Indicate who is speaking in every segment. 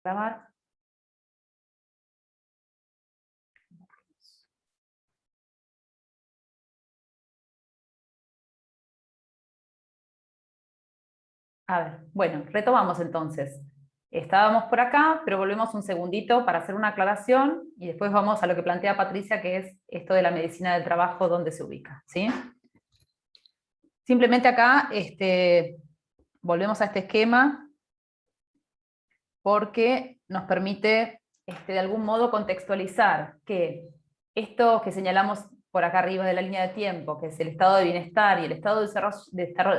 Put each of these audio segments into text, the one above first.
Speaker 1: Grabar. A ver, bueno, retomamos entonces. Estábamos por acá, pero volvemos un segundito para hacer una aclaración y después vamos a lo que plantea Patricia, que es esto de la medicina del trabajo, dónde se ubica, ¿sí? Simplemente acá volvemos a este esquema porque nos permite de algún modo contextualizar que esto que señalamos por acá arriba de la línea de tiempo, que es el estado de bienestar y el estado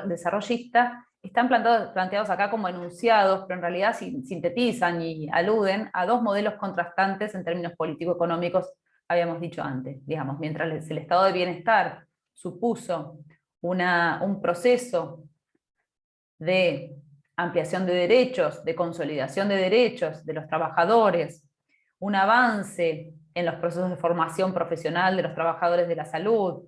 Speaker 1: desarrollista, están planteados acá como enunciados, pero en realidad sintetizan y aluden a dos modelos contrastantes en términos político-económicos, habíamos dicho antes. Digamos, mientras el estado de bienestar supuso un proceso de ampliación de derechos, de consolidación de derechos de los trabajadores, un avance en los procesos de formación profesional de los trabajadores de la salud,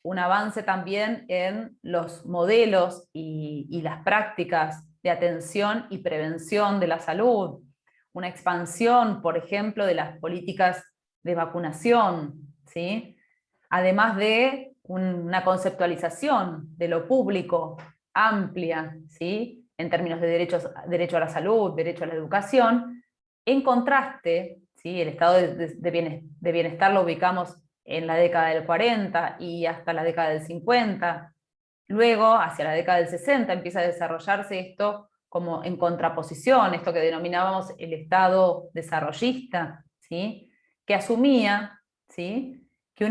Speaker 1: un avance también en los modelos y las prácticas de atención y prevención de la salud, una expansión, por ejemplo, de las políticas de vacunación, ¿sí? Además de una conceptualización de lo público amplia, ¿sí? En términos de derecho a la salud, derecho a la educación. En contraste, ¿sí? El estado de bienestar lo ubicamos en la década del 40 y hasta la década del 50. Luego, hacia la década del 60, empieza a desarrollarse esto como en contraposición, esto que denominábamos el estado desarrollista, ¿sí? Que asumía, ¿sí? que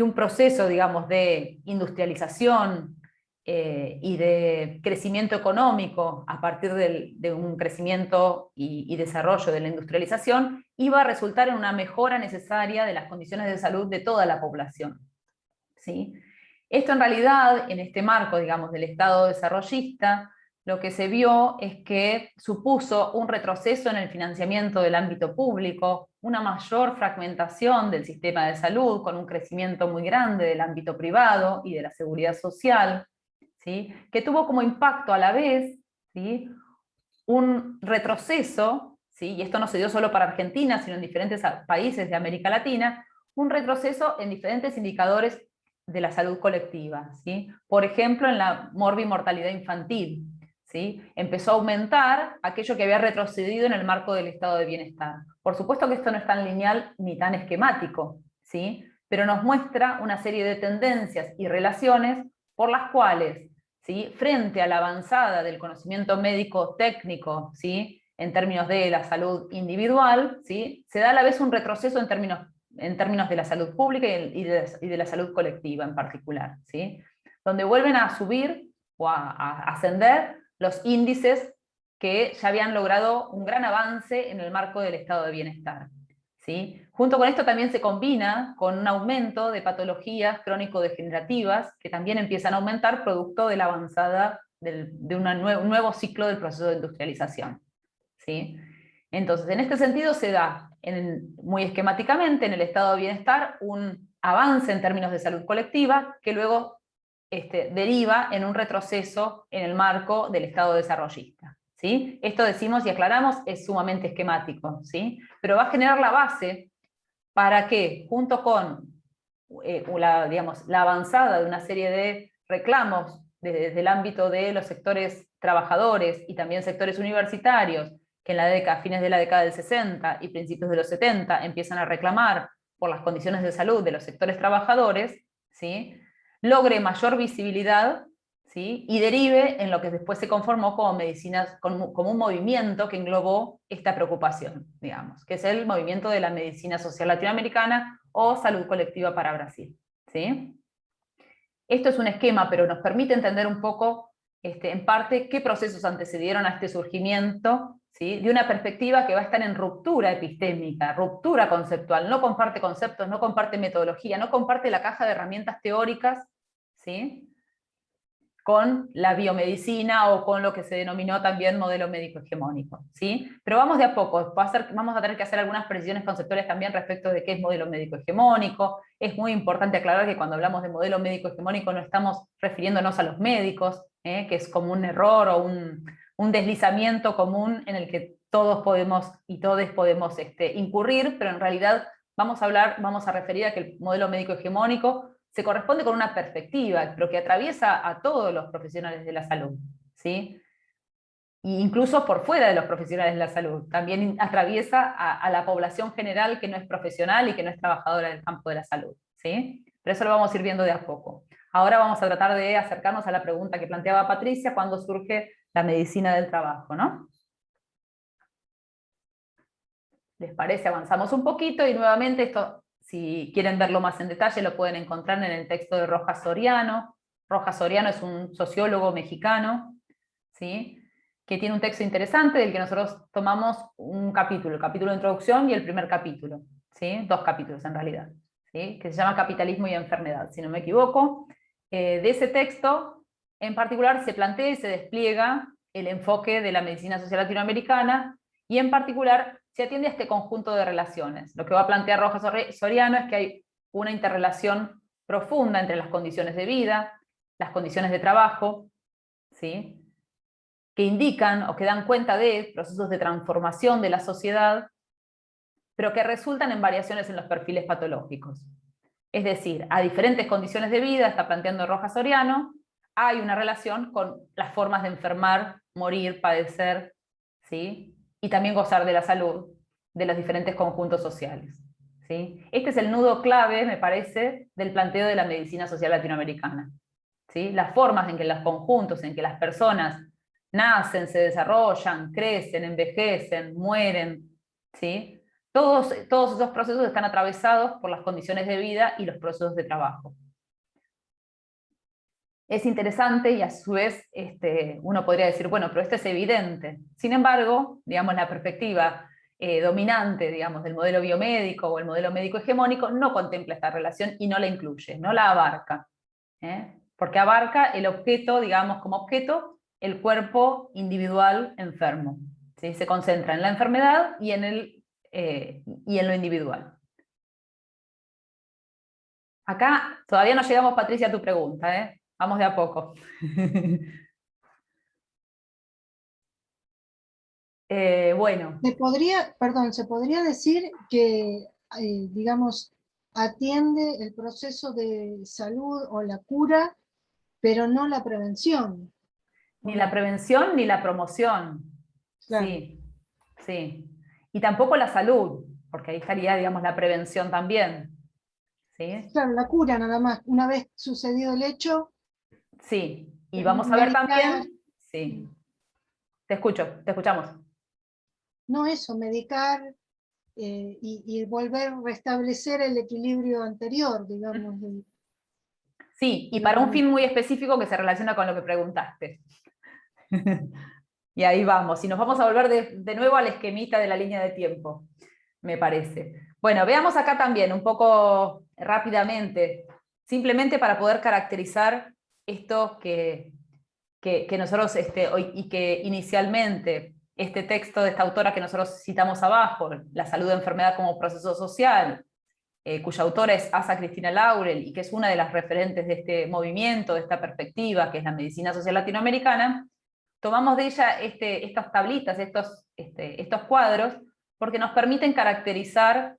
Speaker 1: un proceso, digamos, de industrialización y de crecimiento económico a partir de un crecimiento y desarrollo de la industrialización iba a resultar en una mejora necesaria de las condiciones de salud de toda la población, ¿sí? Esto en realidad, en este marco, digamos, del Estado desarrollista, lo que se vio es que supuso un retroceso en el financiamiento del ámbito público, una mayor fragmentación del sistema de salud, con un crecimiento muy grande del ámbito privado y de la seguridad social, ¿sí? Que tuvo como impacto a la vez, ¿sí? un retroceso, ¿sí? Y esto no se dio solo para Argentina, sino en diferentes países de América Latina, un retroceso en diferentes indicadores de la salud colectiva, ¿sí? Por ejemplo, en la morbimortalidad infantil, ¿sí? Empezó a aumentar aquello que había retrocedido en el marco del estado de bienestar. Por supuesto que esto no es tan lineal ni tan esquemático, ¿sí? Pero nos muestra una serie de tendencias y relaciones por las cuales, ¿sí? Frente a la avanzada del conocimiento médico técnico, ¿sí? En términos de la salud individual, ¿sí? Se da a la vez un retroceso en términos de la salud pública y de la salud colectiva en particular, ¿sí? Donde vuelven a subir o a ascender los índices que ya habían logrado un gran avance en el marco del estado de bienestar, ¿sí? Junto con esto también se combina con un aumento de patologías crónico-degenerativas que también empiezan a aumentar producto de la avanzada de un nuevo ciclo del proceso de industrialización, ¿sí? Entonces, en este sentido se da, muy esquemáticamente, en el estado de bienestar, un avance en términos de salud colectiva que luego deriva en un retroceso en el marco del estado desarrollista, ¿sí? Esto decimos y aclaramos, es sumamente esquemático, ¿sí? Pero va a generar la base para que, junto con la avanzada de una serie de reclamos desde el ámbito de los sectores trabajadores y también sectores universitarios, que en fines de la década del 60 y principios de los 70 empiezan a reclamar por las condiciones de salud de los sectores trabajadores, ¿sí? Logre mayor visibilidad, ¿sí? Y derive en lo que después se conformó como medicinas, como un movimiento que englobó esta preocupación, digamos, que es el movimiento de la medicina social latinoamericana o salud colectiva para Brasil, ¿sí? Esto es un esquema, pero nos permite entender un poco, en parte, qué procesos antecedieron a este surgimiento, ¿sí? De una perspectiva que va a estar en ruptura epistémica, ruptura conceptual, no comparte conceptos, no comparte metodología, no comparte la caja de herramientas teóricas, ¿sí? Con la biomedicina o con lo que se denominó también modelo médico hegemónico, ¿sí? Pero vamos de a poco, vamos a tener que hacer algunas precisiones conceptuales también respecto de qué es modelo médico hegemónico. Es muy importante aclarar que cuando hablamos de modelo médico hegemónico no estamos refiriéndonos a los médicos, que es como un error o un deslizamiento común en el que todos podemos y todes podemos incurrir, pero en realidad vamos a referir a que el modelo médico hegemónico se corresponde con una perspectiva, pero que atraviesa a todos los profesionales de la salud, ¿sí? E incluso por fuera de los profesionales de la salud, también atraviesa a la población general que no es profesional y que no es trabajadora del campo de la salud, ¿sí? Pero eso lo vamos a ir viendo de a poco. Ahora vamos a tratar de acercarnos a la pregunta que planteaba Patricia, ¿cuándo surge la medicina del trabajo, ¿no? ¿Les parece? Avanzamos un poquito y nuevamente esto, si quieren verlo más en detalle, lo pueden encontrar en el texto de Rojas Soriano. Rojas Soriano es un sociólogo mexicano, ¿sí? Que tiene un texto interesante del que nosotros tomamos un capítulo, el capítulo de introducción y el primer capítulo, ¿sí? 2 capítulos en realidad, ¿sí? Que se llama Capitalismo y Enfermedad, si no me equivoco. De ese texto, en particular, se plantea y se despliega el enfoque de la medicina social latinoamericana, y en particular se atiende a este conjunto de relaciones. Lo que va a plantear Rojas Soriano es que hay una interrelación profunda entre las condiciones de vida, las condiciones de trabajo, ¿sí? Que indican o que dan cuenta de procesos de transformación de la sociedad, pero que resultan en variaciones en los perfiles patológicos. Es decir, a diferentes condiciones de vida, está planteando Rojas Soriano, hay una relación con las formas de enfermar, morir, padecer, ¿sí? Y también gozar de la salud de los diferentes conjuntos sociales, ¿sí? Este es el nudo clave, me parece, del planteo de la medicina social latinoamericana, ¿sí? Las formas en que los conjuntos, en que las personas nacen, se desarrollan, crecen, envejecen, mueren, ¿sí? Todos esos procesos están atravesados por las condiciones de vida y los procesos de trabajo. Es interesante y a su vez uno podría decir, bueno, pero esto es evidente. Sin embargo, digamos, la perspectiva dominante, digamos, del modelo biomédico o el modelo médico hegemónico no contempla esta relación y no la incluye, no la abarca. Porque abarca el objeto, digamos, como objeto, el cuerpo individual enfermo, ¿sí? Se concentra en la enfermedad y en lo individual. Acá todavía no llegamos, Patricia, a tu pregunta, ¿eh? Vamos de a poco. Bueno.
Speaker 2: Se podría decir que, digamos, atiende el proceso de salud o la cura, pero no la prevención.
Speaker 1: Ni la prevención ni la promoción.
Speaker 2: Claro.
Speaker 1: Sí, sí. Y tampoco la salud, porque ahí estaría, digamos, la prevención también. ¿Sí?
Speaker 2: Claro, la cura nada más. Una vez sucedido el hecho,
Speaker 1: Sí. Y vamos a ver
Speaker 2: medicar,
Speaker 1: también, sí. Te escucho, te escuchamos.
Speaker 2: no eso, medicar y volver a restablecer el equilibrio anterior, digamos.
Speaker 1: Sí, y
Speaker 2: De la
Speaker 1: para un fin
Speaker 2: organización.
Speaker 1: muy específico que se relaciona con lo que preguntaste. Y ahí vamos, y nos vamos a volver de nuevo al esquemita de la línea de tiempo, me parece. Bueno, veamos acá también un poco rápidamente, simplemente para poder caracterizar esto que nosotros, y que inicialmente este texto de esta autora que nosotros citamos abajo, La salud de enfermedad como proceso social, cuya autora es Asa Cristina Laurel, y que es una de las referentes de este movimiento, de esta perspectiva, que es la medicina social latinoamericana, tomamos de ella estas tablitas, estos cuadros, porque nos permiten caracterizar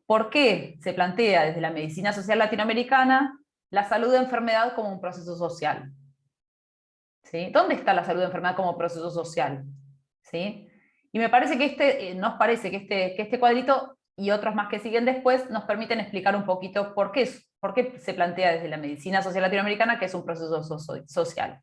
Speaker 1: por qué se plantea desde la medicina social latinoamericana la salud de enfermedad como un proceso social. ¿Sí? ¿Dónde está la salud de enfermedad como proceso social? ¿Sí? Y me parece que nos parece que este cuadrito y otros más que siguen después nos permiten explicar un poquito por qué se plantea desde la medicina social latinoamericana que es un proceso social.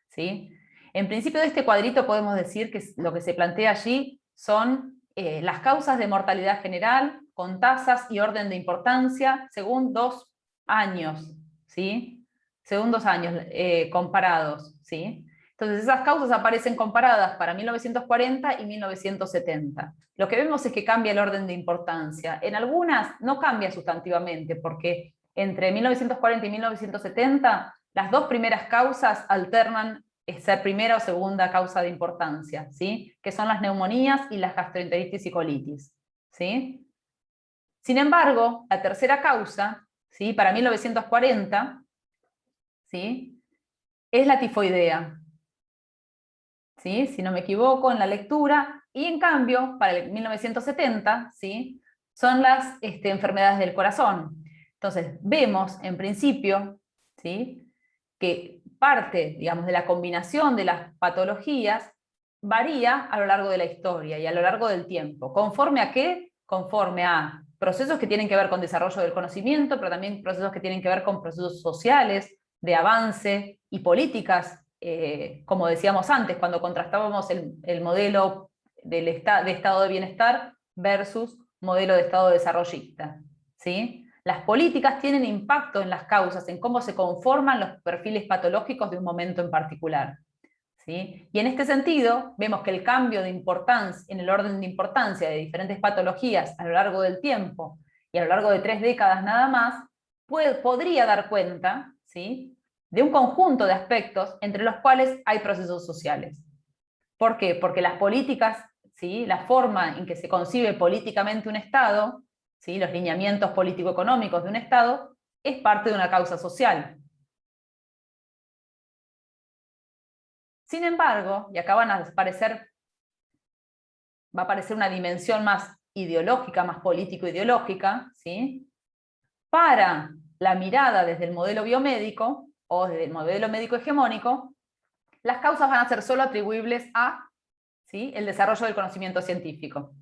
Speaker 1: ¿Sí? En principio de este cuadrito podemos decir que lo que se plantea allí son las causas de mortalidad general con tasas y orden de importancia según 2 años, ¿sí? Según 2 años comparados, ¿sí? Entonces esas causas aparecen comparadas para 1940 y 1970. Lo que vemos es que cambia el orden de importancia. En algunas no cambia sustantivamente, porque entre 1940 y 1970 las 2 primeras causas alternan ser primera o segunda causa de importancia, ¿sí? Que son las neumonías y las gastroenteritis y colitis, ¿sí? Sin embargo, la tercera causa, ¿sí? Para 1940, ¿sí? Es la tifoidea, ¿sí? Si no me equivoco, en la lectura, y en cambio, para el 1970, ¿sí? Son las enfermedades del corazón. Entonces, vemos en principio, ¿sí? Que parte, digamos, de la combinación de las patologías varía a lo largo de la historia y a lo largo del tiempo. ¿Conforme a qué? Conforme a procesos que tienen que ver con desarrollo del conocimiento, pero también procesos que tienen que ver con procesos sociales, de avance y políticas, como decíamos antes, cuando contrastábamos el modelo de estado de bienestar versus modelo de estado desarrollista, ¿sí? Las políticas tienen impacto en las causas, en cómo se conforman los perfiles patológicos de un momento en particular, ¿sí? Y en este sentido, vemos que el cambio de importancia, en el orden de importancia de diferentes patologías a lo largo del tiempo y a lo largo de 3 décadas nada más, podría dar cuenta, ¿sí? De un conjunto de aspectos entre los cuales hay procesos sociales. ¿Por qué? Porque las políticas, ¿sí? La forma en que se concibe políticamente un Estado, ¿sí? Los lineamientos político-económicos de un Estado, es parte de una causa social. Sin embargo, y acá va a aparecer una dimensión más ideológica, más político-ideológica, ¿sí? Para la mirada desde el modelo biomédico o desde el modelo médico hegemónico, las causas van a ser solo atribuibles a, ¿sí? El desarrollo del conocimiento científico.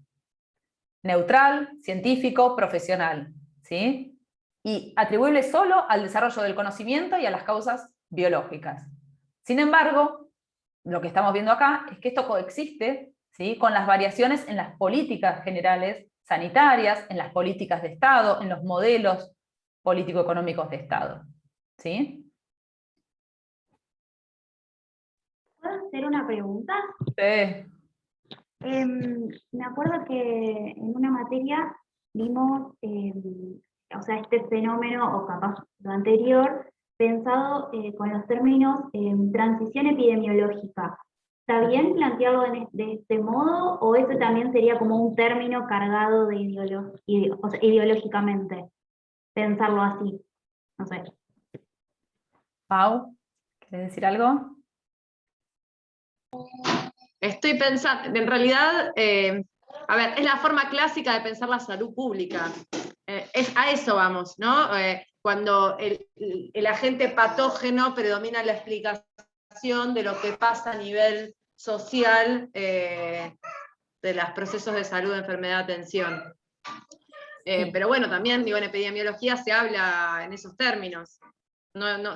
Speaker 1: Neutral, científico, profesional, ¿sí? Y atribuible solo al desarrollo del conocimiento y a las causas biológicas. Sin embargo, lo que estamos viendo acá es que esto coexiste, ¿sí? Con las variaciones en las políticas generales sanitarias, en las políticas de Estado, en los modelos político-económicos de Estado, ¿sí?
Speaker 3: ¿Puedo hacer una pregunta?
Speaker 1: Sí.
Speaker 3: Me acuerdo que en una materia vimos, o sea, este fenómeno, o capaz lo anterior, pensado con los términos transición epidemiológica. ¿Está bien plantearlo de este modo o ese también sería como un término cargado de o sea, ideológicamente? Pensarlo así, no sé.
Speaker 1: Pau, ¿quieres decir algo?
Speaker 4: Estoy pensando, en realidad, a ver, es la forma clásica de pensar la salud pública. A eso vamos, ¿no? Cuando el agente patógeno predomina la explicación de lo que pasa a nivel social de los procesos de salud, enfermedad, atención.
Speaker 1: Sí.
Speaker 4: Pero bueno, también, digo, en epidemiología se habla en esos términos.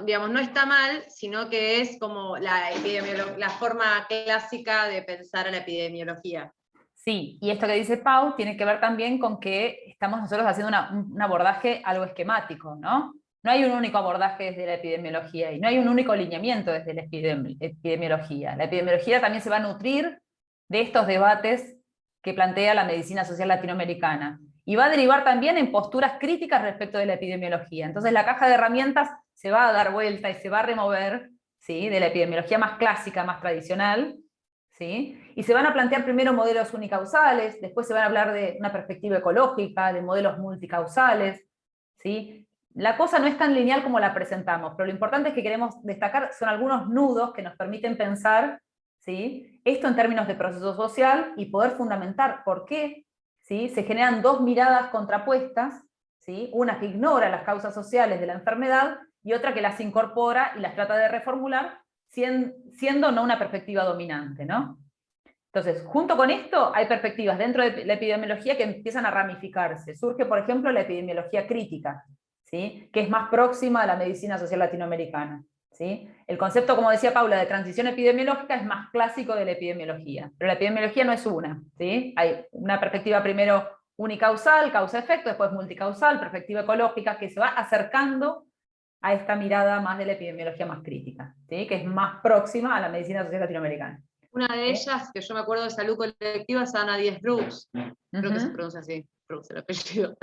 Speaker 4: Digamos, no está mal, sino que es como la forma clásica de pensar en la epidemiología.
Speaker 1: Sí, y esto que dice Pau tiene que ver también con que estamos nosotros haciendo un abordaje algo esquemático, ¿no? No hay un único abordaje desde la epidemiología y no hay un único lineamiento desde la epidemiología. La epidemiología también se va a nutrir de estos debates que plantea la medicina social latinoamericana y va a derivar también en posturas críticas respecto de la epidemiología. Entonces la caja de herramientas se va a dar vuelta y se va a remover, ¿sí? De la epidemiología más clásica, más tradicional, ¿sí? Y se van a plantear primero modelos unicausales, después se van a hablar de una perspectiva ecológica, de modelos multicausales, ¿sí? La cosa no es tan lineal como la presentamos, pero lo importante es que queremos destacar son algunos nudos que nos permiten pensar, ¿sí? Esto en términos de proceso social y poder fundamentar por qué, ¿sí? Se generan dos miradas contrapuestas, ¿sí? Una que ignora las causas sociales de la enfermedad y otra que las incorpora y las trata de reformular, siendo no una perspectiva dominante, ¿no? Entonces, junto con esto, hay perspectivas dentro de la epidemiología que empiezan a ramificarse. Surge, por ejemplo, la epidemiología crítica, ¿sí? Que es más próxima a la medicina social latinoamericana, ¿sí? El concepto, como decía Paula, de transición epidemiológica es más clásico de la epidemiología, pero la epidemiología no es una, ¿sí? Hay una perspectiva primero unicausal, causa-efecto, después multicausal, perspectiva ecológica, que se va acercando a esta mirada más de la epidemiología más crítica, ¿sí? Que es más próxima a la medicina social latinoamericana.
Speaker 4: Una de ellas, que yo me acuerdo de salud colectiva, es Ana Díez Brooks. Creo que se pronuncia así, Brooks el apellido.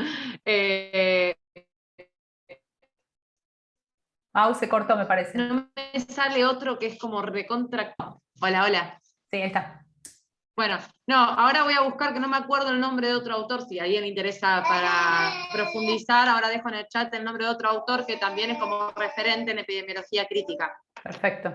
Speaker 1: Se cortó, me parece.
Speaker 4: No me sale otro que es como recontra... Hola, hola.
Speaker 1: Sí, ahí está.
Speaker 4: Bueno, no, ahora voy a buscar, que no me acuerdo el nombre de otro autor, si a alguien le interesa para profundizar, ahora dejo en el chat el nombre de otro autor que también es como referente en epidemiología crítica.
Speaker 1: Perfecto.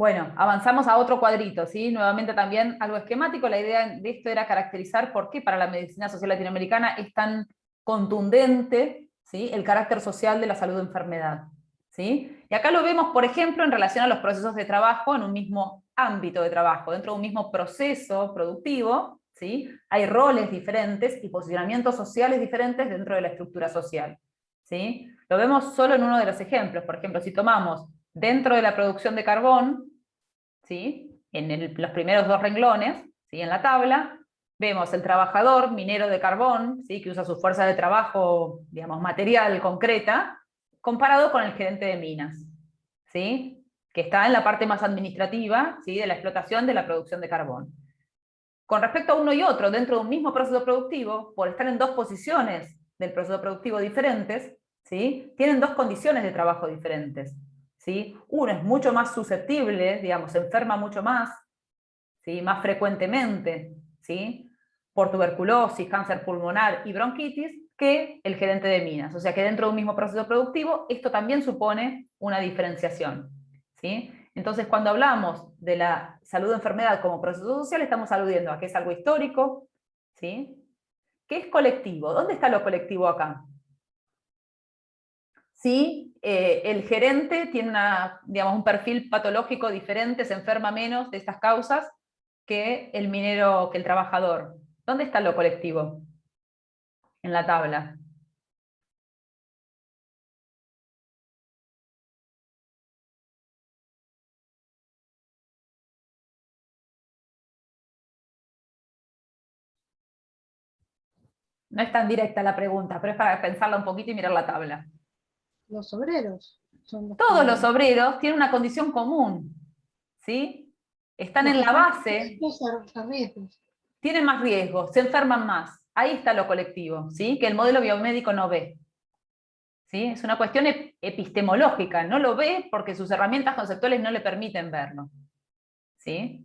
Speaker 1: Bueno, avanzamos a otro cuadrito, ¿sí? Nuevamente también algo esquemático. La idea de esto era caracterizar por qué para la medicina social latinoamericana es tan contundente, ¿sí?, el carácter social de la salud-enfermedad, ¿sí? Y acá lo vemos, por ejemplo, en relación a los procesos de trabajo en un mismo ámbito de trabajo, dentro de un mismo proceso productivo, ¿sí? Hay roles diferentes y posicionamientos sociales diferentes dentro de la estructura social, ¿sí? Lo vemos solo en uno de los ejemplos. Por ejemplo, si tomamos dentro de la producción de carbón, ¿sí?, en los primeros dos renglones, ¿sí?, en la tabla, vemos el trabajador minero de carbón, ¿sí?, que usa su fuerza de trabajo, digamos, material, concreta, comparado con el gerente de minas, ¿sí?, que está en la parte más administrativa, ¿sí?, de la explotación de la producción de carbón. Con respecto a uno y otro, dentro de un mismo proceso productivo, por estar en dos posiciones del proceso productivo diferentes, ¿sí?, tienen dos condiciones de trabajo diferentes, ¿sí? Uno es mucho más susceptible, digamos, se enferma mucho más, ¿sí?, más frecuentemente, ¿sí?, por tuberculosis, cáncer pulmonar y bronquitis, que el gerente de minas. O sea que dentro de un mismo proceso productivo, esto también supone una diferenciación, ¿sí? Entonces, cuando hablamos de la salud-enfermedad como proceso social, estamos aludiendo a que es algo histórico, ¿sí?, que es colectivo. ¿Dónde está lo colectivo acá? Sí, el gerente tiene digamos, un perfil patológico diferente, se enferma menos de estas causas que el minero, que el trabajador. ¿Dónde está lo colectivo? En la tabla. No es tan directa la pregunta, pero es para pensarla un poquito y mirar la tabla.
Speaker 2: Los obreros son los
Speaker 1: Todos
Speaker 2: que-
Speaker 1: los obreros tienen una condición común, ¿sí? Están
Speaker 2: los
Speaker 1: en
Speaker 2: que
Speaker 1: la
Speaker 2: están
Speaker 1: base,
Speaker 2: expuestos a riesgos.
Speaker 1: tienen más riesgos, se enferman más. Ahí está lo colectivo, ¿sí?, que el modelo biomédico no ve. ¿Sí? Es una cuestión epistemológica, no lo ve porque sus herramientas conceptuales no le permiten verlo, ¿sí?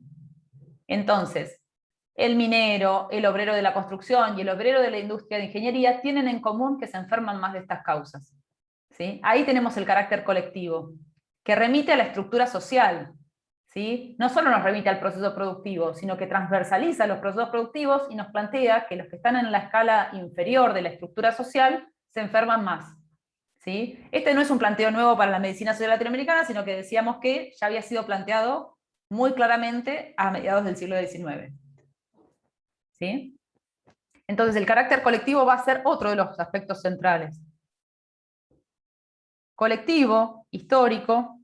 Speaker 1: Entonces, el minero, el obrero de la construcción y el obrero de la industria de ingeniería tienen en común que se enferman más de estas causas, ¿sí? Ahí tenemos el carácter colectivo, que remite a la estructura social, ¿sí? No solo nos remite al proceso productivo, sino que transversaliza los procesos productivos y nos plantea que los que están en la escala inferior de la estructura social se enferman más, ¿sí? Este no es un planteo nuevo para la medicina social latinoamericana, sino que decíamos que ya había sido planteado muy claramente a mediados del siglo XIX, ¿sí? Entonces el carácter colectivo va a ser otro de los aspectos centrales. Colectivo, histórico.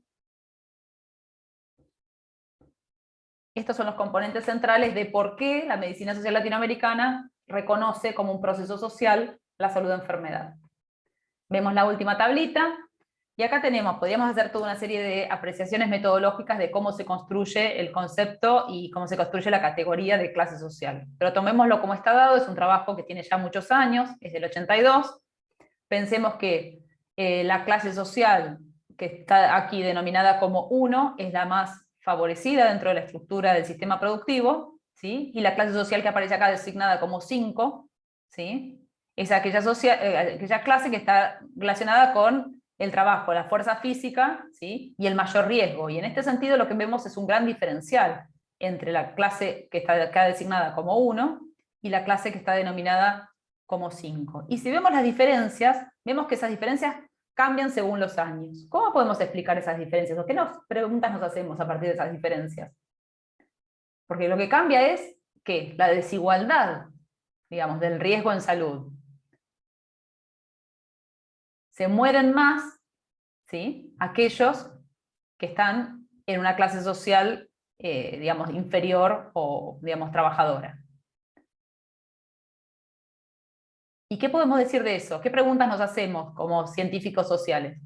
Speaker 1: Estos son los componentes centrales de por qué la medicina social latinoamericana reconoce como un proceso social la salud-enfermedad. Vemos la última tablita, y acá tenemos, podríamos hacer toda una serie de apreciaciones metodológicas de cómo se construye el concepto y cómo se construye la categoría de clase social. Pero tomémoslo como está dado, es un trabajo que tiene ya muchos años, es del 82. Pensemos que la clase social que está aquí denominada como 1 es la más favorecida dentro de la estructura del sistema productivo, ¿sí? Y la clase social que aparece acá designada como 5, ¿sí?, es aquella clase que está relacionada con el trabajo, la fuerza física, ¿sí?, y el mayor riesgo. Y en este sentido lo que vemos es un gran diferencial entre la clase que está acá designada como 1 y la clase que está denominada como 5. Y si vemos las diferencias, vemos que esas diferencias cambian según los años. ¿Cómo podemos explicar esas diferencias? ¿O qué preguntas nos hacemos a partir de esas diferencias? Porque lo que cambia es, ¿qué? La desigualdad, digamos, del riesgo en salud. Se mueren más, ¿sí?, aquellos que están en una clase social, digamos, inferior o, digamos, trabajadora. ¿Y qué podemos decir de eso? ¿Qué preguntas nos hacemos como científicos sociales?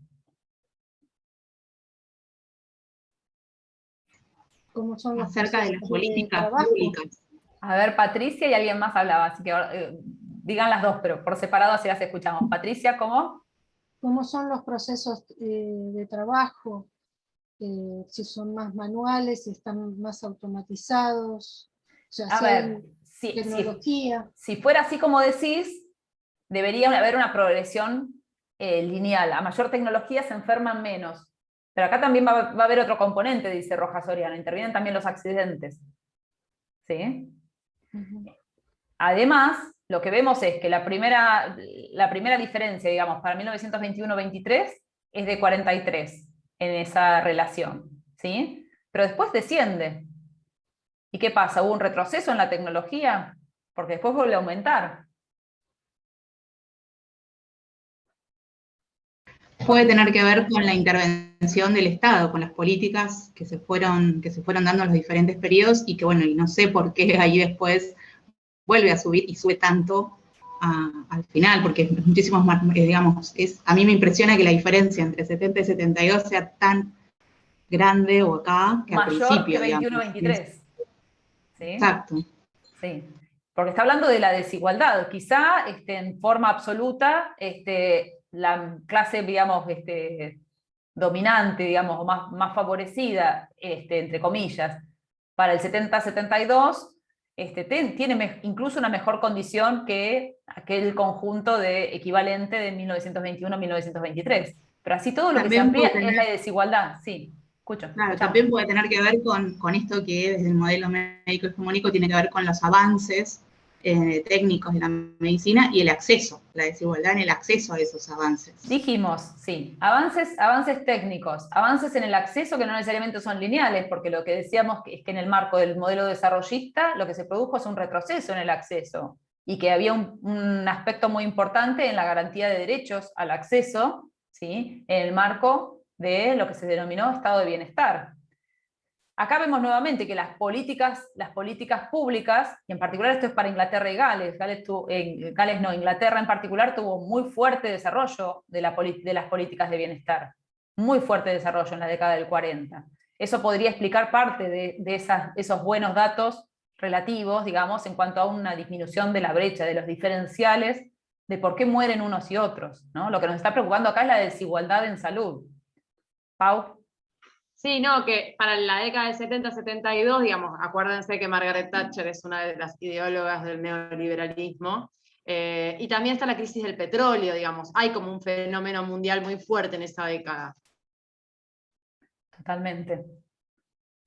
Speaker 2: ¿Cómo son los
Speaker 5: Acerca de las
Speaker 2: procesos de
Speaker 5: políticas
Speaker 2: trabajo?
Speaker 5: públicas.
Speaker 1: A ver, Patricia y alguien más hablaba, así que digan las dos, pero por separado así las escuchamos. Patricia, ¿cómo?
Speaker 2: ¿Cómo son los procesos de trabajo? Si son más manuales, si están más automatizados, o sea,
Speaker 1: A
Speaker 2: si hay
Speaker 1: ver,
Speaker 2: tecnología.
Speaker 1: si fuera así como decís, debería haber una progresión lineal. A mayor tecnología se enferman menos Pero acá también va a haber otro componente, dice Rojas Soriano, intervienen también los accidentes. ¿Sí? Además, lo que vemos es que la primera diferencia, digamos, para 1921-23 es de 43 en esa relación, ¿sí? Pero después desciende. ¿Y qué pasa? ¿Hubo un retroceso en la tecnología? Porque después vuelve a aumentar.
Speaker 5: Puede tener que ver con la intervención del Estado, con las políticas que se fueron dando en los diferentes periodos y que, bueno, y no sé por qué ahí después vuelve a subir y sube tanto al final, porque es muchísimos más, digamos, a mí me impresiona que la diferencia entre 70 y 72 sea tan grande o acá que
Speaker 1: Mayor
Speaker 5: al principio,
Speaker 1: que 21-23. ¿Sí?
Speaker 5: Exacto.
Speaker 1: Sí. Porque está hablando de la desigualdad. Quizá en forma absoluta la clase, digamos, dominante, digamos, o más favorecida, entre comillas, para el 70-72, tiene incluso una mejor condición que aquel conjunto equivalente de 1921-1923. Pero así todo lo que se amplía es la desigualdad. Sí, escucho.
Speaker 5: Claro, también puede tener que ver con esto que desde el modelo médico hegemónico tiene que ver con los avances técnicos de la medicina y el acceso, la desigualdad en el acceso a esos avances.
Speaker 1: Dijimos, sí, avances técnicos, avances en el acceso que no necesariamente son lineales, porque lo que decíamos es que en el marco del modelo desarrollista lo que se produjo es un retroceso en el acceso, y que había un aspecto muy importante en la garantía de derechos al acceso, ¿sí?, en el marco de lo que se denominó estado de bienestar. Acá vemos nuevamente que las políticas públicas, y en particular esto es para Inglaterra y Gales, Inglaterra en particular tuvo muy fuerte desarrollo de las políticas de bienestar, muy fuerte desarrollo en la década del 40. Eso podría explicar parte de esos buenos datos relativos, digamos, en cuanto a una disminución de la brecha, de los diferenciales, de por qué mueren unos y otros, ¿no? Lo que nos está preocupando acá es la desigualdad en salud. Pau.
Speaker 4: Sí, no, que para la década del 70-72, digamos, acuérdense que Margaret Thatcher es una de las ideólogas del neoliberalismo, y también está la crisis del petróleo, digamos, hay como un fenómeno mundial muy fuerte en esa década.
Speaker 1: Totalmente.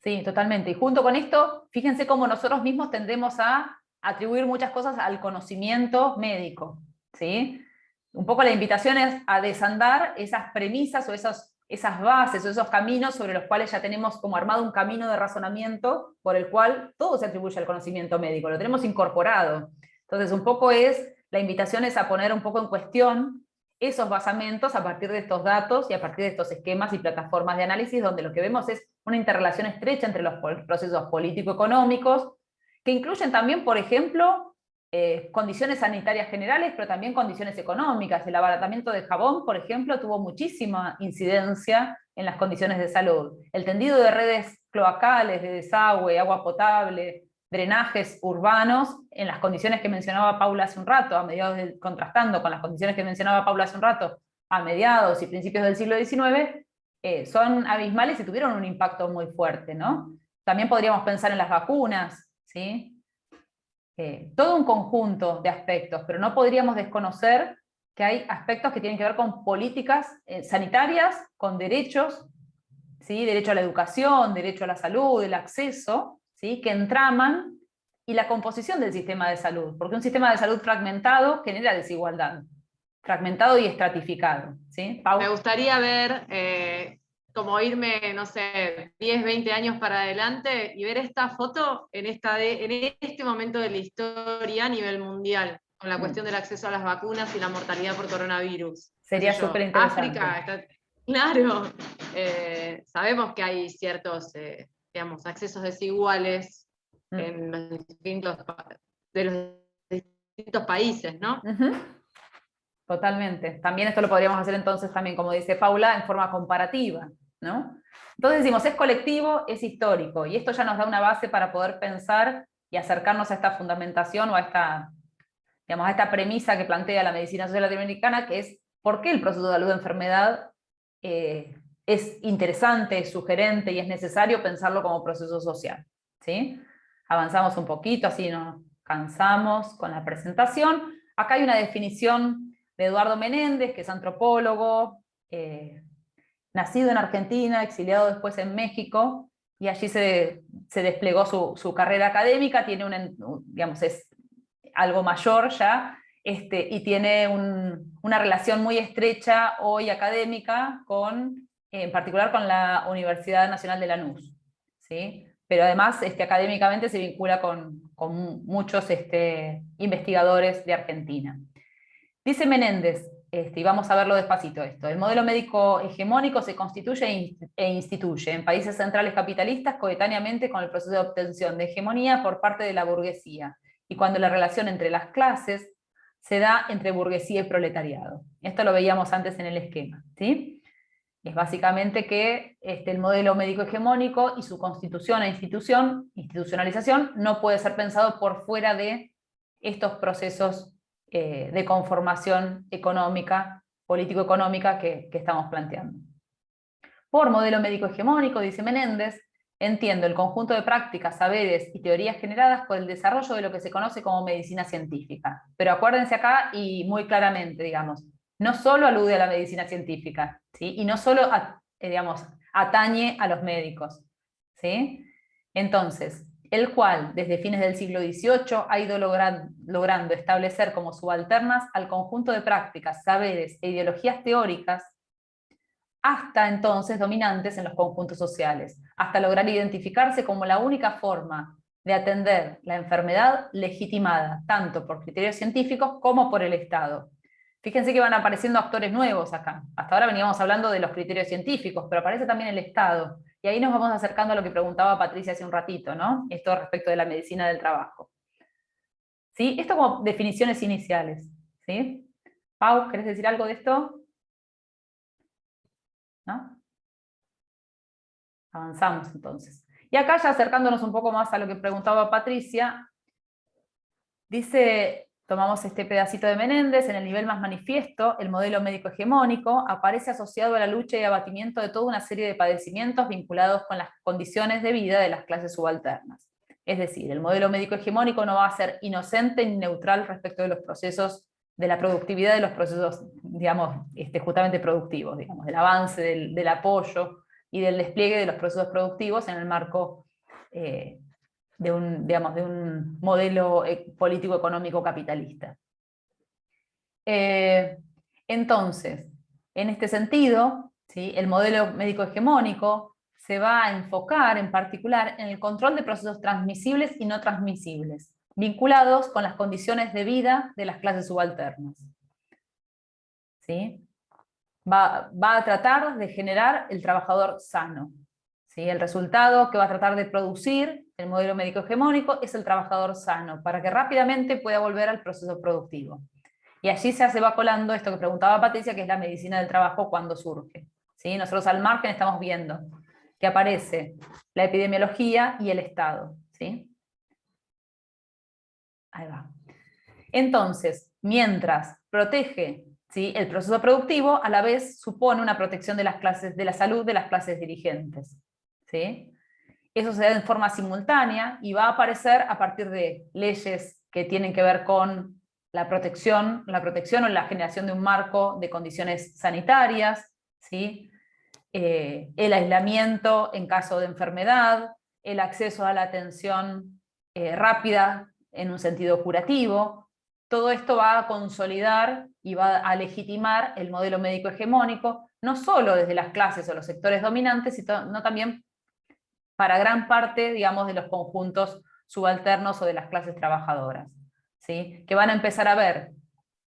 Speaker 1: Sí, totalmente. Y junto con esto, fíjense cómo nosotros mismos tendemos a atribuir muchas cosas al conocimiento médico, ¿sí? Un poco la invitación es a desandar esas premisas o esas bases o esos caminos sobre los cuales ya tenemos como armado un camino de razonamiento por el cual todo se atribuye al conocimiento médico, lo tenemos incorporado. Entonces, un poco la invitación es a poner un poco en cuestión esos basamentos a partir de estos datos y a partir de estos esquemas y plataformas de análisis, donde lo que vemos es una interrelación estrecha entre los procesos político-económicos, que incluyen también, por ejemplo, condiciones sanitarias generales, pero también condiciones económicas. El abaratamiento de jabón, por ejemplo, tuvo muchísima incidencia en las condiciones de salud. El tendido de redes cloacales, de desagüe, agua potable, drenajes urbanos, en las condiciones que mencionaba Paula hace un rato, contrastando con las condiciones que mencionaba Paula hace un rato, a mediados y principios del siglo XIX, son abismales y tuvieron un impacto muy fuerte, ¿no? También podríamos pensar en las vacunas, ¿sí? Todo un conjunto de aspectos, pero no podríamos desconocer que hay aspectos que tienen que ver con políticas sanitarias, con derechos, ¿sí? Derecho a la educación, derecho a la salud, el acceso, ¿sí? Que entraman, y la composición del sistema de salud, porque un sistema de salud fragmentado genera desigualdad, fragmentado y estratificado, ¿sí? Pau.
Speaker 4: Me gustaría ver, como irme, no sé, 10, 20 años para adelante y ver esta foto en este momento de la historia a nivel mundial, con la cuestión del acceso a las vacunas y la mortalidad por coronavirus.
Speaker 1: Sería súper interesante.
Speaker 4: África, claro, sabemos que hay ciertos, digamos, accesos desiguales en los distintos países, ¿no?
Speaker 1: Totalmente. También esto lo podríamos hacer entonces también, como dice Paula, en forma comparativa, ¿no? Entonces decimos, es colectivo, es histórico, y esto ya nos da una base para poder pensar y acercarnos a esta fundamentación o a esta premisa que plantea la medicina social latinoamericana, que es por qué el proceso de salud de enfermedad es interesante, es sugerente y es necesario pensarlo como proceso social, ¿sí? Avanzamos un poquito, así no nos cansamos con la presentación. Acá hay una definición de Eduardo Menéndez, que es antropólogo, nacido en Argentina, exiliado después en México, y allí se desplegó su carrera académica, tiene digamos, es algo mayor ya, y tiene una relación muy estrecha hoy académica en particular con la Universidad Nacional de Lanús, ¿sí? Pero además académicamente se vincula con muchos investigadores de Argentina. Dice Menéndez, y vamos a verlo despacito esto, el modelo médico hegemónico se constituye e instituye en países centrales capitalistas coetáneamente con el proceso de obtención de hegemonía por parte de la burguesía, y cuando la relación entre las clases se da entre burguesía y proletariado. Esto lo veíamos antes en el esquema, ¿sí? Es básicamente que el modelo médico hegemónico y su constitución e institucionalización no puede ser pensado por fuera de estos procesos de conformación económica, político-económica que estamos planteando. Por modelo médico hegemónico, dice Menéndez, entiendo el conjunto de prácticas, saberes y teorías generadas por el desarrollo de lo que se conoce como medicina científica. Pero acuérdense acá, y muy claramente, digamos, no solo alude a la medicina científica, ¿sí? Y no solo, atañe a los médicos, ¿sí? Entonces, el cual, desde fines del siglo XVIII, ha ido logrando establecer como subalternas al conjunto de prácticas, saberes e ideologías teóricas, hasta entonces dominantes en los conjuntos sociales, hasta lograr identificarse como la única forma de atender la enfermedad legitimada, tanto por criterios científicos como por el Estado. Fíjense que van apareciendo actores nuevos acá. Hasta ahora veníamos hablando de los criterios científicos, pero aparece también el Estado. Y ahí nos vamos acercando a lo que preguntaba Patricia hace un ratito, ¿no? Esto respecto de la medicina del trabajo. ¿Sí? Esto como definiciones iniciales, ¿sí? Pau, ¿querés decir algo de esto? ¿No? Avanzamos entonces. Y acá ya acercándonos un poco más a lo que preguntaba Patricia, dice, tomamos este pedacito de Menéndez, en el nivel más manifiesto, el modelo médico hegemónico aparece asociado a la lucha y abatimiento de toda una serie de padecimientos vinculados con las condiciones de vida de las clases subalternas. Es decir, el modelo médico hegemónico no va a ser inocente ni neutral respecto de los procesos, de la productividad de los procesos, digamos, justamente productivos, digamos, del avance, del apoyo y del despliegue de los procesos productivos en el marco de un modelo político-económico capitalista. Entonces, en este sentido, ¿sí? El modelo médico hegemónico se va a enfocar en particular en el control de procesos transmisibles y no transmisibles, vinculados con las condiciones de vida de las clases subalternas. ¿Sí? Va a tratar de generar el trabajador sano. ¿Sí? El resultado que va a tratar de producir el modelo médico hegemónico es el trabajador sano, para que rápidamente pueda volver al proceso productivo. Y allí se va colando esto que preguntaba Patricia, que es la medicina del trabajo cuando surge. ¿Sí? Nosotros al margen estamos viendo que aparece la epidemiología y el Estado. ¿Sí? Ahí va. Entonces, mientras protege, ¿sí?, el proceso productivo, a la vez supone una protección de las clases, de la salud de las clases dirigentes. ¿Sí? Eso se da en forma simultánea y va a aparecer a partir de leyes que tienen que ver con la protección o la generación de un marco de condiciones sanitarias, ¿sí? El aislamiento en caso de enfermedad, el acceso a la atención rápida en un sentido curativo. Todo esto va a consolidar y va a legitimar el modelo médico hegemónico, no solo desde las clases o los sectores dominantes, sino también para gran parte, digamos, de los conjuntos subalternos o de las clases trabajadoras, ¿sí? Que van a empezar a ver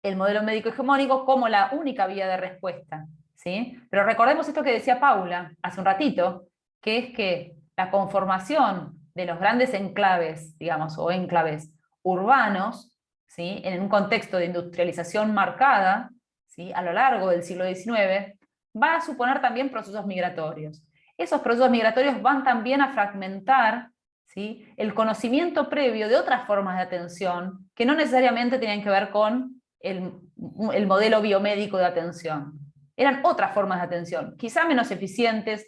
Speaker 1: el modelo médico hegemónico como la única vía de respuesta, ¿sí? Pero recordemos esto que decía Paula hace un ratito, que es que la conformación de los grandes enclaves, digamos, o enclaves urbanos, ¿sí?, en un contexto de industrialización marcada, ¿sí?, a lo largo del siglo XIX, va a suponer también procesos migratorios. Esos procesos migratorios van también a fragmentar, ¿sí?, el conocimiento previo de otras formas de atención que no necesariamente tenían que ver con el modelo biomédico de atención. Eran otras formas de atención, quizá menos eficientes,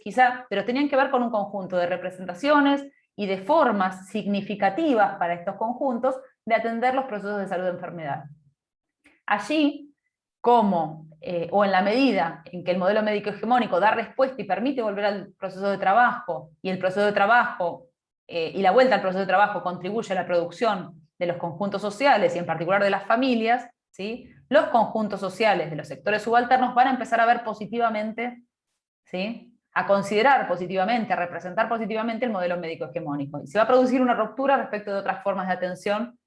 Speaker 1: pero tenían que ver con un conjunto de representaciones y de formas significativas para estos conjuntos de atender los procesos de salud de enfermedad. Allí, como o en la medida en que el modelo médico hegemónico da respuesta y permite volver al proceso de trabajo, y el proceso de trabajo y la vuelta al proceso de trabajo contribuye a la producción de los conjuntos sociales, y en particular de las familias, ¿sí? Los conjuntos sociales de los sectores subalternos van a empezar a ver positivamente, ¿sí? A considerar positivamente, a representar positivamente el modelo médico hegemónico. Y se va a producir una ruptura respecto de otras formas de atención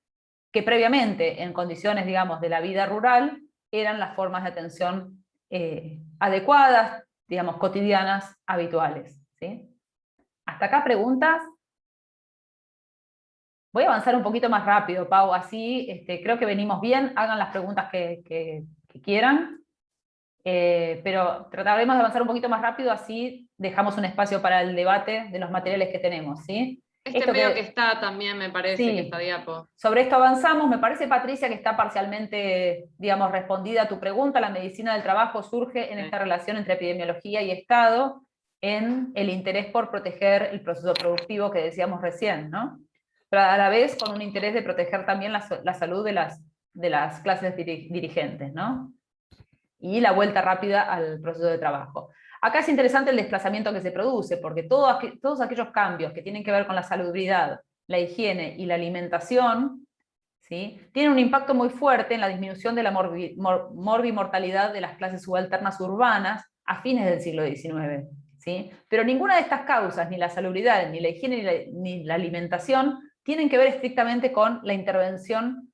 Speaker 1: que previamente, en condiciones, digamos, de la vida rural, eran las formas de atención adecuadas, digamos, cotidianas, habituales, ¿sí? ¿Hasta acá preguntas? Voy a avanzar un poquito más rápido, Pau, así creo que venimos bien, hagan las preguntas que quieran, pero trataremos de avanzar un poquito más rápido, así dejamos un espacio para el debate de los materiales que tenemos, ¿sí?
Speaker 4: Este medio que está también, me parece,
Speaker 1: sí,
Speaker 4: que está diapo.
Speaker 1: Sobre esto avanzamos. Me parece, Patricia, que está parcialmente, digamos, respondida a tu pregunta. La medicina del trabajo surge en esta relación entre epidemiología y Estado, en el interés por proteger el proceso productivo que decíamos recién, ¿no? Pero a la vez con un interés de proteger también la salud de las clases dirigentes, ¿no? Y la vuelta rápida al proceso de trabajo. Acá es interesante el desplazamiento que se produce, porque todos aquellos cambios que tienen que ver con la salubridad, la higiene y la alimentación, ¿sí? Tienen un impacto muy fuerte en la disminución de la morbimortalidad de las clases subalternas urbanas a fines del siglo XIX. ¿Sí? Pero ninguna de estas causas, ni la salubridad, ni la higiene, ni la alimentación, tienen que ver estrictamente con la intervención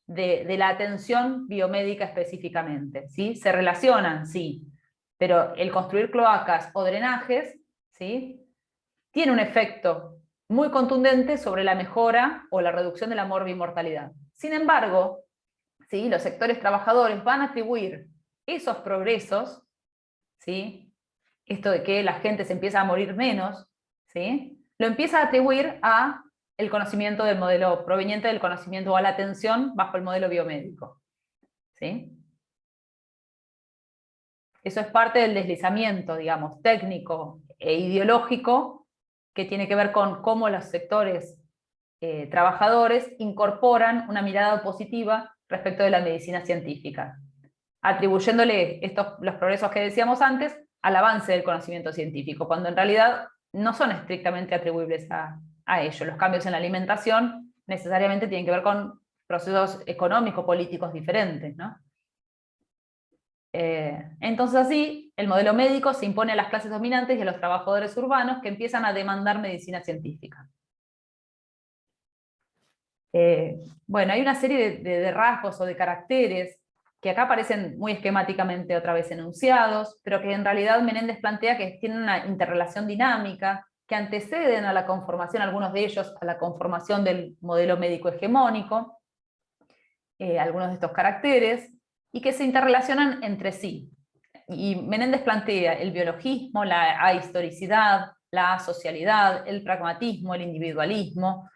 Speaker 1: de la atención biomédica específicamente, ¿sí? Se relacionan, sí, pero el construir cloacas o drenajes, ¿sí? Tiene un efecto muy contundente sobre la mejora o la reducción de la morbimortalidad. Sin embargo, ¿sí? Los sectores trabajadores van a atribuir esos progresos, ¿sí? Esto de que la gente se empieza a morir menos, ¿sí? Lo empieza a atribuir a el conocimiento del modelo, proveniente del conocimiento o a la atención bajo el modelo biomédico, ¿sí? Eso es parte del deslizamiento, digamos, técnico e ideológico que tiene que ver con cómo los sectores trabajadores incorporan una mirada positiva respecto de la medicina científica, atribuyéndole los progresos que decíamos antes al avance del conocimiento científico, cuando en realidad no son estrictamente atribuibles a ello. Los cambios en la alimentación necesariamente tienen que ver con procesos económicos, políticos diferentes, ¿no? Entonces así, el modelo médico se impone a las clases dominantes y a los trabajadores urbanos que empiezan a demandar medicina científica. Bueno, hay una serie de rasgos o de caracteres que acá aparecen muy esquemáticamente otra vez enunciados, pero que en realidad Menéndez plantea que tienen una interrelación dinámica, que anteceden a la conformación, algunos de ellos, a la conformación del modelo médico hegemónico, algunos de estos caracteres, y que se interrelacionan entre sí. Y Menéndez plantea el biologismo, la ahistoricidad, la asocialidad, el pragmatismo, el individualismo,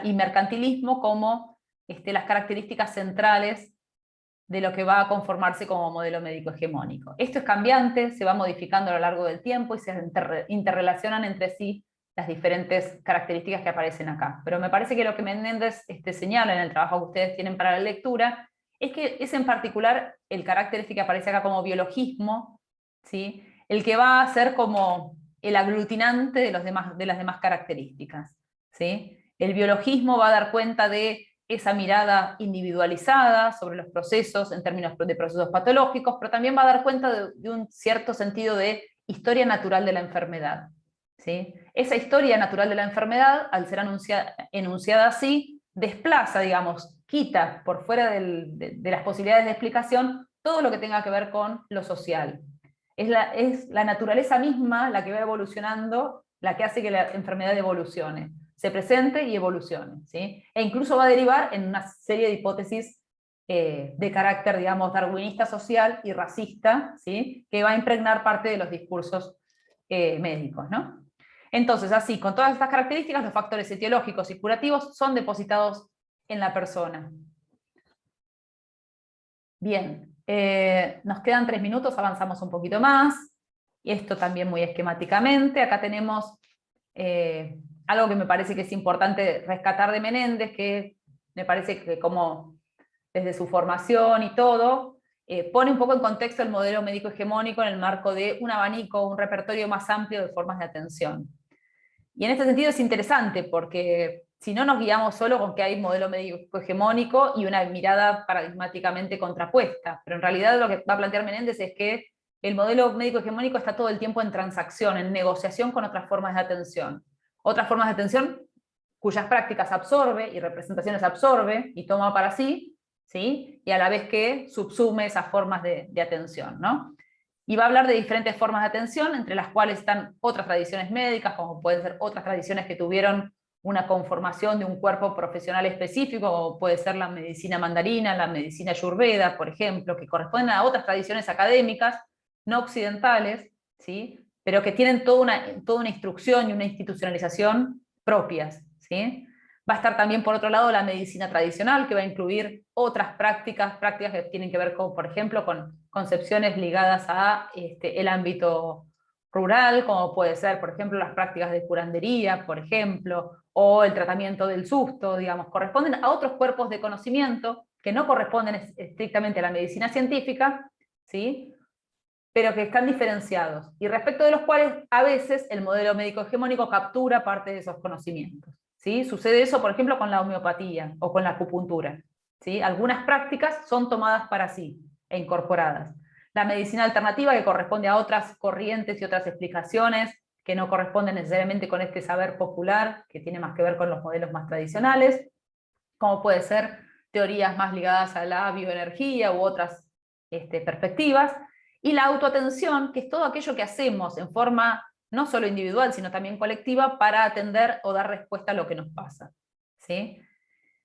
Speaker 1: y mercantilismo como las características centrales de lo que va a conformarse como modelo médico hegemónico. Esto es cambiante, se va modificando a lo largo del tiempo y se interrelacionan entre sí las diferentes características que aparecen acá. Pero me parece que lo que Menéndez señala en el trabajo que ustedes tienen para la lectura es que es en particular el carácter que aparece acá como biologismo, ¿sí? El que va a ser como el aglutinante de las demás características, ¿sí? El biologismo va a dar cuenta de esa mirada individualizada sobre los procesos en términos de procesos patológicos, pero también va a dar cuenta de un cierto sentido de historia natural de la enfermedad, ¿sí? Esa historia natural de la enfermedad, al ser enunciada así, desplaza, digamos, quita por fuera de las posibilidades de explicación todo lo que tenga que ver con lo social. Es la naturaleza misma la que va evolucionando, la que hace que la enfermedad evolucione, se presente y evolucione, ¿sí? E incluso va a derivar en una serie de hipótesis de carácter, digamos, darwinista social y racista, ¿sí? Que va a impregnar parte de los discursos médicos, ¿no? Entonces, así, con todas estas características, los factores etiológicos y curativos son depositados en la persona. Bien, nos quedan 3 minutos, avanzamos un poquito más, y esto también muy esquemáticamente. Acá tenemos algo que me parece que es importante rescatar de Menéndez, que me parece que como desde su formación y todo, pone un poco en contexto el modelo médico hegemónico en el marco de un abanico, un repertorio más amplio de formas de atención. Y en este sentido es interesante porque si no nos guiamos solo con que hay modelo médico hegemónico y una mirada paradigmáticamente contrapuesta, pero en realidad lo que va a plantear Menéndez es que el modelo médico hegemónico está todo el tiempo en transacción, en negociación con otras formas de atención. Otras formas de atención cuyas prácticas absorbe y representaciones absorbe y toma para sí, ¿sí? Y a la vez que subsume esas formas de atención, ¿no? Y va a hablar de diferentes formas de atención, entre las cuales están otras tradiciones médicas, como pueden ser otras tradiciones que tuvieron una conformación de un cuerpo profesional específico, como puede ser la medicina mandarina, la medicina ayurveda, por ejemplo, que corresponden a otras tradiciones académicas, no occidentales, ¿sí? Pero que tienen toda una instrucción y una institucionalización propias, ¿sí? Va a estar también, por otro lado, la medicina tradicional, que va a incluir otras prácticas que tienen que ver con, por ejemplo, con concepciones ligadas a el ámbito rural, como puede ser, por ejemplo, las prácticas de curandería, por ejemplo, o el tratamiento del susto, digamos, corresponden a otros cuerpos de conocimiento que no corresponden estrictamente a la medicina científica, ¿sí? Pero que están diferenciados, y respecto de los cuales a veces el modelo médico hegemónico captura parte de esos conocimientos. ¿Sí? Sucede eso, por ejemplo, con la homeopatía o con la acupuntura. ¿Sí? Algunas prácticas son tomadas para sí e incorporadas. La medicina alternativa, que corresponde a otras corrientes y otras explicaciones que no corresponden necesariamente con este saber popular, que tiene más que ver con los modelos más tradicionales, como puede ser teorías más ligadas a la bioenergía u otras perspectivas. Y la autoatención, que es todo aquello que hacemos en forma no solo individual, sino también colectiva, para atender o dar respuesta a lo que nos pasa. ¿Sí?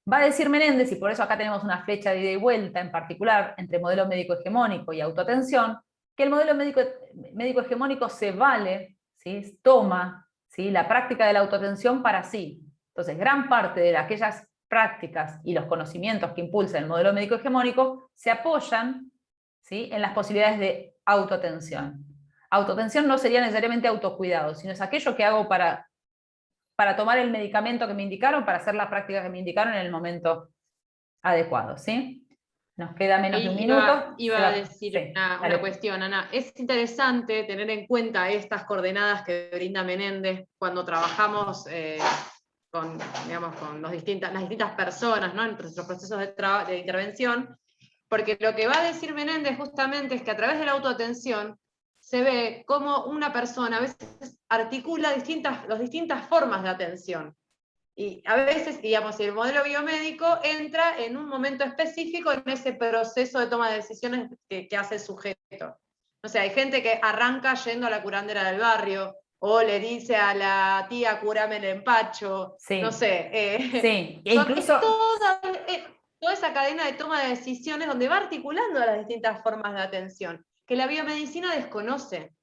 Speaker 1: Va a decir Menéndez, y por eso acá tenemos una flecha de ida y vuelta en particular entre modelo médico hegemónico y autoatención, que el modelo médico hegemónico se vale, ¿sí? Toma, ¿sí? La práctica de la autoatención para sí. Entonces, gran parte de aquellas prácticas y los conocimientos que impulsa el modelo médico hegemónico se apoyan, ¿sí? En las posibilidades de autoatención. Autoatención no sería necesariamente autocuidado, sino es aquello que hago para tomar el medicamento que me indicaron, para hacer la práctica que me indicaron en el momento adecuado, ¿sí? Nos queda menos de un minuto.
Speaker 4: Iba a decir
Speaker 1: sí,
Speaker 4: una cuestión, Ana. Es interesante tener en cuenta estas coordenadas que brinda Menéndez cuando trabajamos con las distintas personas, ¿no? En nuestros procesos de intervención, porque lo que va a decir Menéndez justamente es que a través de la autoatención se ve cómo una persona a veces articula las distintas formas de atención. Y a veces, digamos, el modelo biomédico entra en un momento específico en ese proceso de toma de decisiones que hace el sujeto. No sé, hay gente que arranca yendo a la curandera del barrio, o le dice a la tía, curame el empacho,
Speaker 1: sí,
Speaker 4: no sé.
Speaker 1: Sí, e incluso...
Speaker 4: Toda esa cadena de toma de decisiones donde va articulando las distintas formas de atención, que la biomedicina desconoce.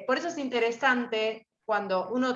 Speaker 4: Por eso es interesante cuando uno